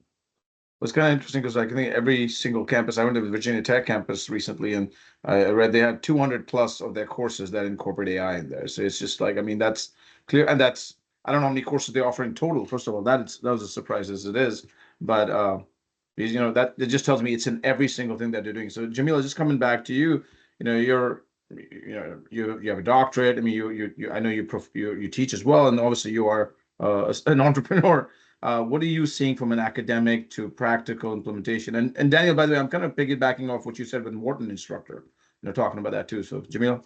It's kind of interesting because I think every single campus, I went to the Virginia Tech campus recently, and I read they had 200 plus of their courses that incorporate AI in there. So it's just like, I mean, that's clear. And I don't know how many courses they offer in total. First of all, that was a surprise as it is. But, because, that it just tells me it's in every single thing that they're doing. So Jamila, just coming back to you, you have a doctorate. I mean, I know you teach as well. And obviously you are an entrepreneur. What are you seeing from an academic to practical implementation? And Daniel, by the way, I'm kind of piggybacking off what you said with Morton instructor, talking about that too. So Jamila.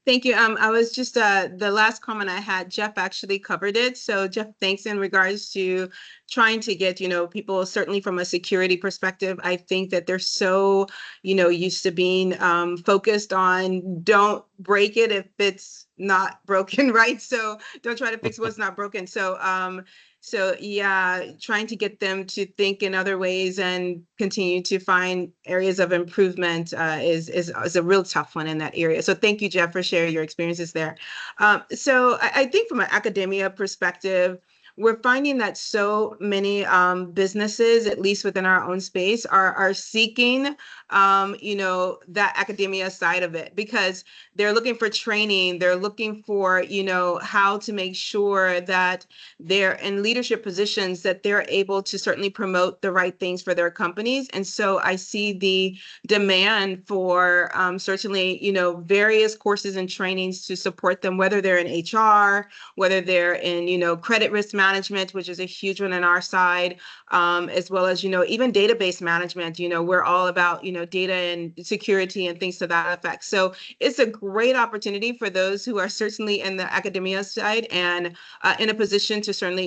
Thank you. I was just the last comment I had, Jeff actually covered it. So Jeff, thanks in regards to trying to get, people certainly from a security perspective. I think that they're so, used to being focused on don't break it if it's not broken, right? So don't try to fix what's not broken. So yeah, trying to get them to think in other ways and continue to find areas of improvement is a real tough one in that area. So thank you, Jeff, for sharing your experiences there. So I think from an academia perspective, we're finding that so many businesses, at least within our own space, are seeking, that academia side of it, because they're looking for training. They're looking for, how to make sure that they're in leadership positions, that they're able to certainly promote the right things for their companies. And so I see the demand for certainly, various courses and trainings to support them, whether they're in HR, whether they're in, credit risk management, which is a huge one on our side, as well as, even database management. We're all about, data and security and things to that effect. So it's a great opportunity for those who are certainly in the academia side and in a position to certainly,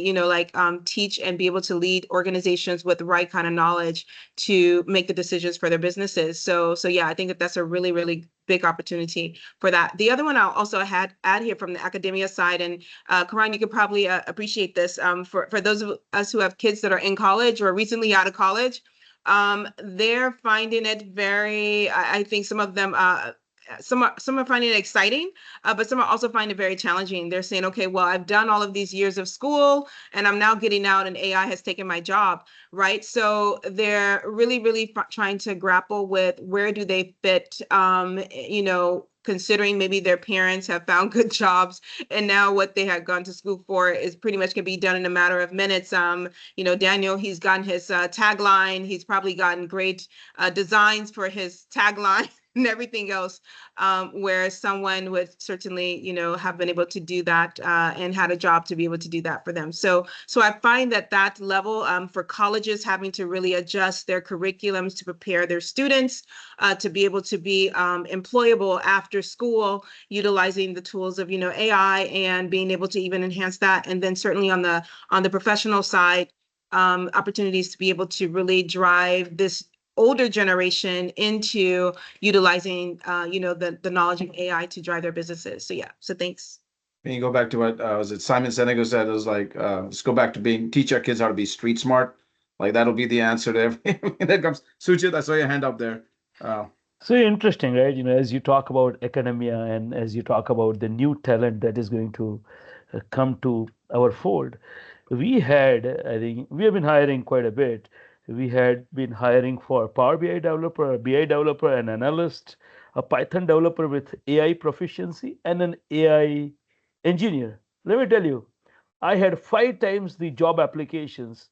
teach and be able to lead organizations with the right kind of knowledge to make the decisions for their businesses. So yeah, I think that's a really, really big opportunity for that. The other one I'll also add here from the academia side, and Karan, you could probably appreciate this, for those of us who have kids that are in college or recently out of college, they're finding it very, I think some of them some are finding it exciting, but some are also finding it very challenging. They're saying, okay, well, I've done all of these years of school and I'm now getting out and AI has taken my job, right? So they're really trying to grapple with where do they fit, considering maybe their parents have found good jobs and now what they had gone to school for is pretty much can be done in a matter of minutes. Daniel, he's gotten his tagline. He's probably gotten great designs for his tagline and everything else, where someone would certainly, have been able to do that and had a job to be able to do that for them. So I find that level for colleges having to really adjust their curriculums to prepare their students to be able to be employable after school, utilizing the tools of, AI and being able to even enhance that. And then certainly on the professional side, opportunities to be able to really drive this older generation into utilizing, the knowledge of AI to drive their businesses. So yeah, so thanks. And you go back to what was it Simon Sinek said? It was like, let's go back to teach our kids how to be street smart. Like that'll be the answer to everything that comes. Sujit, I saw your hand up there. So interesting, right? As you talk about academia and as you talk about the new talent that is going to come to our fold, I think we have been hiring quite a bit. We had been hiring for Power BI developer, a BI developer, an analyst, a Python developer with AI proficiency, and an AI engineer. Let me tell you, I had 5 times the job applications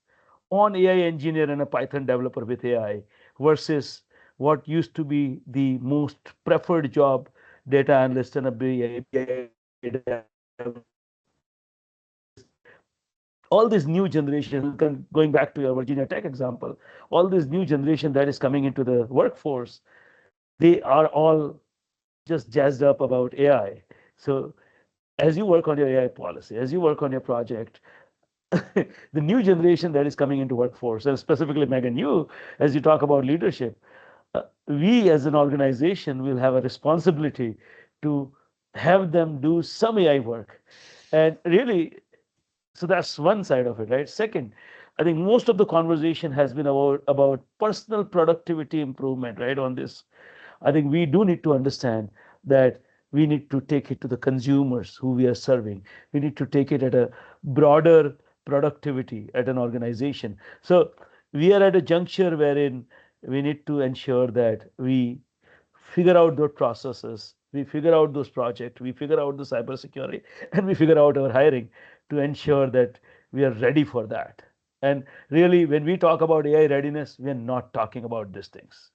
on AI engineer and a Python developer with AI versus what used to be the most preferred job, data analyst and a BI all this new generation, going back to your Virginia Tech example, all this new generation that is coming into the workforce, they are all just jazzed up about AI. So as you work on your AI policy, as you work on your project, the new generation that is coming into workforce, and specifically Megan, as you talk about leadership, we as an organization will have a responsibility to have them do some AI work. And really, so that's one side of it, right? Second, I think most of the conversation has been about personal productivity improvement, right? On this, I think we do need to understand that we need to take it to the consumers who we are serving. We need to take it at a broader productivity at an organization. So we are at a juncture wherein we need to ensure that we figure out those processes, we figure out those projects, we figure out the cybersecurity, and we figure out our hiring to ensure that we are ready for that. And really, when we talk about AI readiness, we are not talking about these things.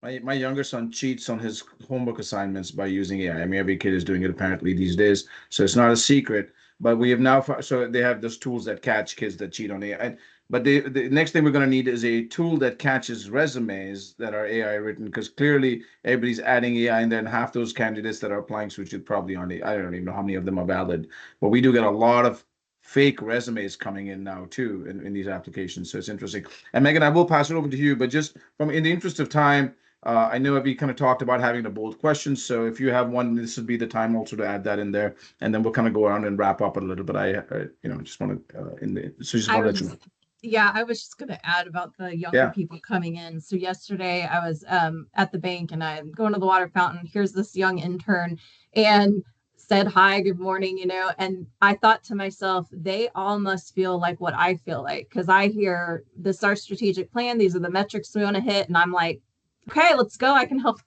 My younger son cheats on his homework assignments by using AI. I mean, every kid is doing it apparently these days, so it's not a secret. But we have now, so they have those tools that catch kids that cheat on AI. But the next thing we're going to need is a tool that catches resumes that are AI written, because clearly everybody's adding AI, and then half those candidates that are applying, which is probably on I don't even know how many of them are valid. But we do get a lot of fake resumes coming in now too in these applications. So it's interesting. And Megan, I will pass it over to you, but just in the interest of time. I know we kind of talked about having the bold questions, so if you have one, this would be the time also to add that in there, and then we'll kind of go around and wrap up a little bit. I just want to just want to let you know. Yeah, I was just going to add about the younger people coming in. So yesterday I was at the bank and I'm going to the water fountain. Here's this young intern and said hi, good morning, and I thought to myself, they all must feel like what I feel like, because I hear this is our strategic plan. These are the metrics we want to hit. And I'm like, okay, let's go. I can help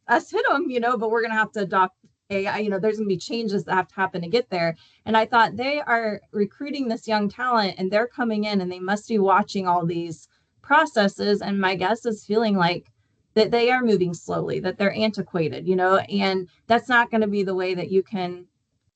us hit them, but we're going to have to adopt AI, there's going to be changes that have to happen to get there. And I thought they are recruiting this young talent and they're coming in and they must be watching all these processes. And my guess is feeling like that they are moving slowly, that they're antiquated, and that's not going to be the way that you can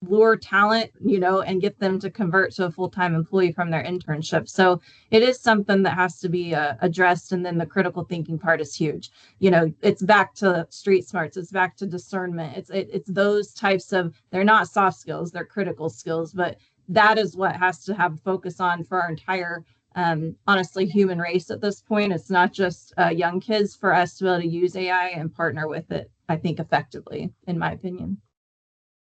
lure talent, and get them to convert to a full-time employee from their internship. So it is something that has to be addressed. And then the critical thinking part is huge. It's back to street smarts. It's back to discernment. It's those types of, they're not soft skills, they're critical skills, but that is what has to have focus on for our entire, honestly, human race at this point. It's not just young kids, for us to be able to use AI and partner with it, I think, effectively, in my opinion.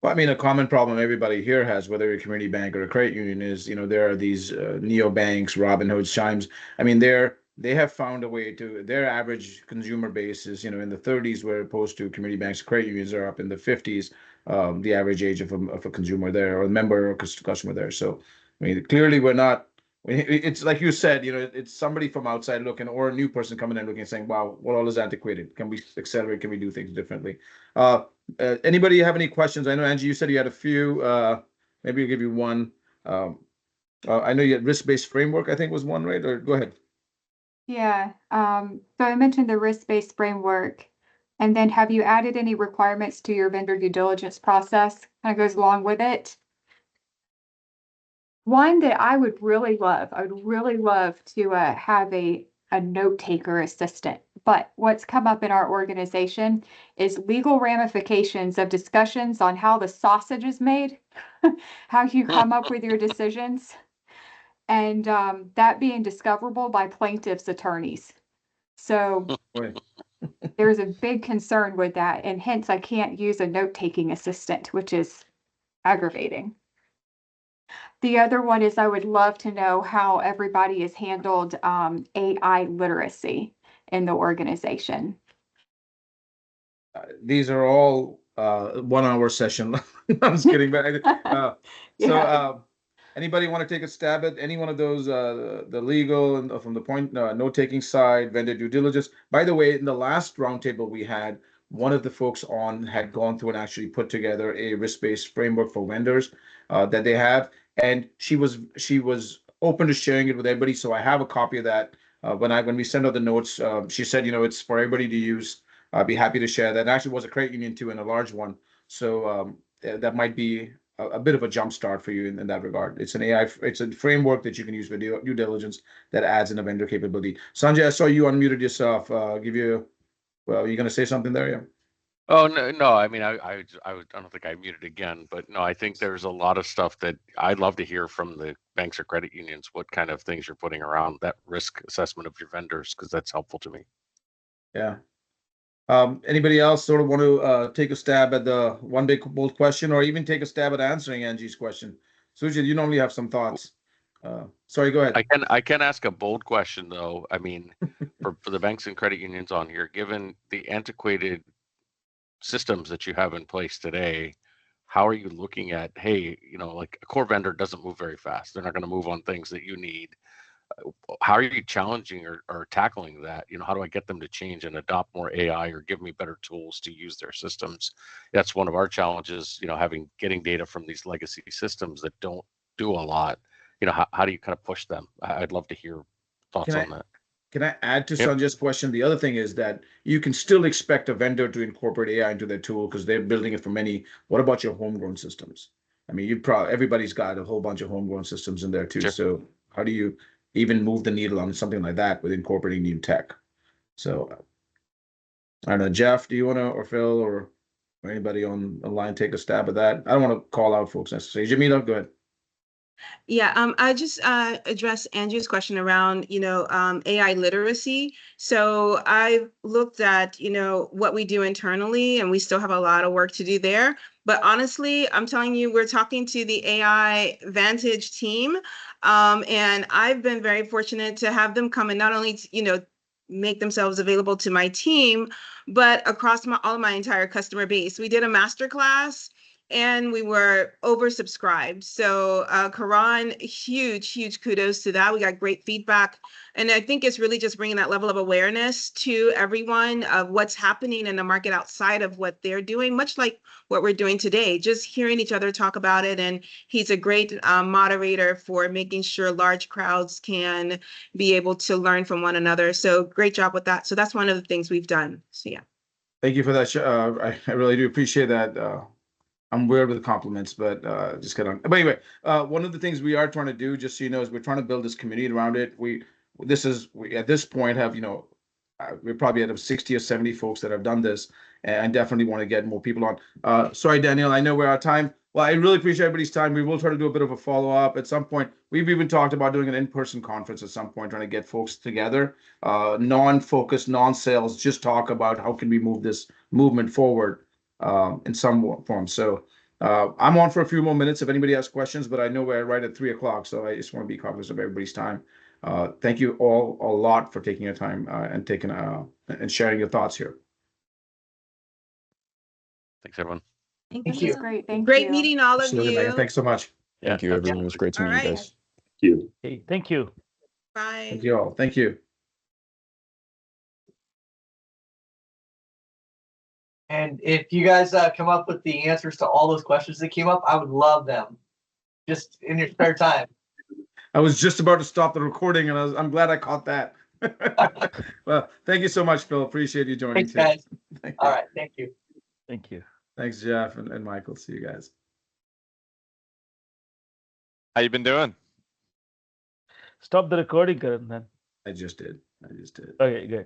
Well, I mean, a common problem everybody here has, whether you're a community bank or a credit union, is there are these neobanks, Robinhood, Chimes. I mean, they're they have found a way to their average consumer base is, in the 30s, where opposed to community banks, credit unions are up in the 50s. The average age of a consumer there, or a member or customer there. So, I mean, clearly we're not. It's like you said, it's somebody from outside looking, or a new person coming in looking and saying, "Wow, what all is antiquated? Can we accelerate? Can we do things differently?" Anybody have any questions? I know, Angie, you said you had a few. Maybe I'll give you one. I know you had risk-based framework, I think was one, right? Or go ahead. Yeah, so I mentioned the risk-based framework. And then have you added any requirements to your vendor due diligence process? Kind of goes along with it. One that I would really love to have a note taker assistant. But what's come up in our organization is legal ramifications of discussions on how the sausage is made, how you come up with your decisions, and that being discoverable by plaintiffs' attorneys. So there's a big concern with that, and hence I can't use a note-taking assistant, which is aggravating. The other one is I would love to know how everybody has handled AI literacy in the organization. These are all 1 hour session. I'm just kidding, but so anybody want to take a stab at any one of those? The legal and from the point note taking side, vendor due diligence. By the way, in the last roundtable we had, one of the folks on had gone through and actually put together a risk-based framework for vendors that they have, and she was open to sharing it with everybody. So I have a copy of that. When we send out the notes, she said, it's for everybody to use. I'd be happy to share that. It actually was a credit union too, and a large one. So that might be a bit of a jump start for you in that regard. It's it's a framework that you can use for due diligence that adds in a vendor capability. Sanjay, I saw you unmuted yourself. Well, you're going to say something there, yeah? Oh no! I mean, I don't think I muted again, but no, I think there's a lot of stuff that I'd love to hear from the banks or credit unions. What kind of things you're putting around that risk assessment of your vendors, because that's helpful to me. Yeah. Anybody else sort of want to take a stab at the one big bold question, or even take a stab at answering Angie's question? Sujit, you normally have some thoughts. Sorry, go ahead. I can ask a bold question though. I mean, for the banks and credit unions on here, given the antiquated systems that you have in place today, how are you looking at, hey, like a core vendor doesn't move very fast. They're not going to move on things that you need. How are you challenging or tackling that? How do I get them to change and adopt more AI or give me better tools to use their systems? That's one of our challenges, getting data from these legacy systems that don't do a lot. How do you kind of push them? I'd love to hear thoughts on that. Can I add to Yep. Sanjay's question? The other thing is that you can still expect a vendor to incorporate AI into their tool because they're building it for many. What about your homegrown systems? I mean, everybody's got a whole bunch of homegrown systems in there too. Sure. So how do you even move the needle on something like that with incorporating new tech? So I don't know, Jeff, do you want to, or Phil, or anybody on the line take a stab at that? I don't want to call out folks necessarily. Jamila, go ahead. Yeah, I just addressed Andrew's question around, AI literacy. So I've looked at, what we do internally, and we still have a lot of work to do there. But honestly, I'm telling you, we're talking to the AI Vantage team, and I've been very fortunate to have them come and not only, make themselves available to my team, but across all of my entire customer base. We did a masterclass and we were oversubscribed. So Karan, huge kudos to that. We got great feedback. And I think it's really just bringing that level of awareness to everyone of what's happening in the market outside of what they're doing, much like what we're doing today, just hearing each other talk about it. And he's a great moderator for making sure large crowds can be able to learn from one another. So great job with that. So that's one of the things we've done. So yeah. Thank you for that. I really do appreciate that. I'm weird with compliments, but just kidding. But anyway, one of the things we are trying to do, just so you know, is we're trying to build this community around it. We at this point have, we're probably at 60 or 70 folks that have done this, and definitely want to get more people on. Sorry, Daniel, I know we're out of time. Well, I really appreciate everybody's time. We will try to do a bit of a follow-up at some point. We've even talked about doing an in-person conference at some point, trying to get folks together, non-focused, non-sales, just talk about how can we move this movement forward in some form. So I'm on for a few more minutes if anybody has questions, but I know we're right at 3 o'clock, so I just want to be cognizant of everybody's time. Thank you all a lot for taking your time and taking and sharing your thoughts here. Thanks, everyone. This Thank is you. great. Thank Great you. meeting all of Absolutely, Megan. you. Thanks so much. Thank you, Yeah, everyone. It was great to All meet you right. guys. Thank you. Okay, thank you. Bye. Thank you all. Thank you. And if you guys come up with the answers to all those questions that came up, I would love them. Just in your spare time. I was just about to stop the recording, and I'm glad I caught that. Well, thank you so much, Phil. Appreciate you joining Thanks, too. guys. Thank All you. right. Thank you. Thank you. Thanks, Jeff and Michael. See you guys. How you been doing? Stop the recording, Karan, then. I just did. Okay, good.